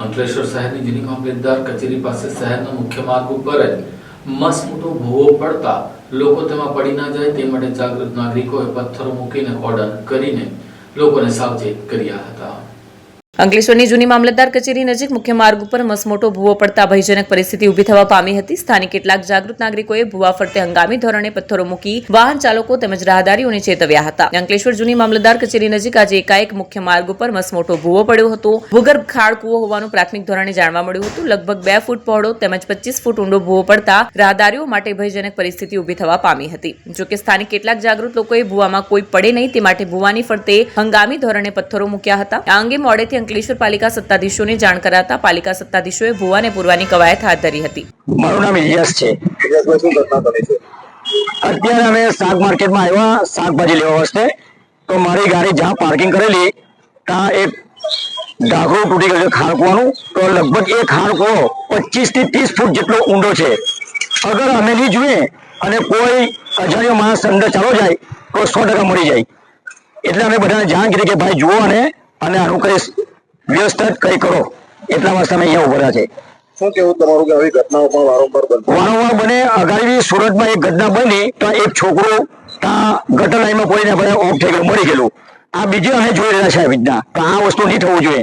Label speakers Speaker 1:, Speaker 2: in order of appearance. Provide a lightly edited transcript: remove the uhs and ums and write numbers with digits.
Speaker 1: અંકલેશ્વર શહેરની જૂની મામલતદાર કચેરી પાસે શહેરના મુખ્ય માર્ગ ઉપર જ મસમોટો ભૂવો પડતા લોકો તેમાં પડી ના જાય તે માટે જાગૃત નાગરિકોએ પથ્થરો મૂકીને કોર્ડન કરીને લોકોને સાવચેત કર્યા હતા।
Speaker 2: અંકલેશ્વરની જૂની મામલતદાર કચેરી નજીક મુખ્ય માર્ગ ઉપર મસમોટો ભૂવો પડતા ભયજનક પરિસ્થિતિ ઊભી થવા પામી હતી। સ્થાનિક કેટલાક જાગૃત નાગરિકોએ ભૂવા ફરતે હંગામી ધોરણે પથ્થરો મૂકી વાહન ચાલકો તેમજ રાહદારીઓને ચેતવ્યા હતા। અંકલેશ્વર જૂની મામલતદાર કચેરી નજીક આજે એકાએક મુખ્ય માર્ગ ઉપર મસમોટો ભૂવો પડ્યો હતો। ભૂગર્ભ ખાડ કૂવો હોવાનું પ્રાથમિક ધોરણે જાણવા મળ્યું હતું। લગભગ 2 ફૂટ પહોળો તેમજ 25 ફૂટ ઊંડો ભૂવો પડતા રાહદારીઓ માટે ભયજનક પરિસ્થિતિ ઊભી થવા પામી હતી। જોકે સ્થાનિક કેટલાક જાગૃત લોકોએ ભૂવામાં કોઈ પડે નહીં તે માટે ભૂવાની ફરતે હંગામી ધોરણે પથ્થરો મૂક્યા હતા। આ અંગે મોડેથી અંકલેશ્વર પાલિકા સત્તાધીશોને જાણ કરાતા પાલિકા સત્તાધીશોએ ભૂવાને પૂરવાની કવાયત હાથ ધરી હતી।
Speaker 3: મારું નામ ઇલિયાસ છે। અત્યારે અમે શાક માર્કેટમાં આવ્યા શાકભાજી લેવા વાસ્તે, તો મારી ગાડી જ્યાં પાર્કિંગ કરેલી ત્યાં એક ઢાંકણું તૂટી ગયું છે ખાણકુવાનું। તો લગભગ એ ખાણકુવો 25 થી 30 ફૂટ જેટલો ઊંડો છે। અગર અમે નહીં જોઈએ અને કોઈ અજાણ્યો માણસ અંદર ચાલો જાય તો 100% મરી જાય। એટલે અમે બધાને જાણ કરી કે ભાઈ જુઓ અને આનું કઈ વ્યવસ્થા કઈ કરો, એટલા વાસ્તે અમે અહીંયા ઉભા છે।
Speaker 4: શું કેવું તમારું કે આવી ઘટનાઓ પણ
Speaker 3: વારંવાર બને? અગાડી સુરતમાં એક ઘટના બની તો એક છોકરો ત્યાં ગટર લાઈનમાં પડીને ઓફ થઈ ગયેલું, મરી ગયેલું। આ બીજી અમે જોઈ રહ્યા છે આ રીતના, તો આ વસ્તુ નહીં થવું જોઈએ।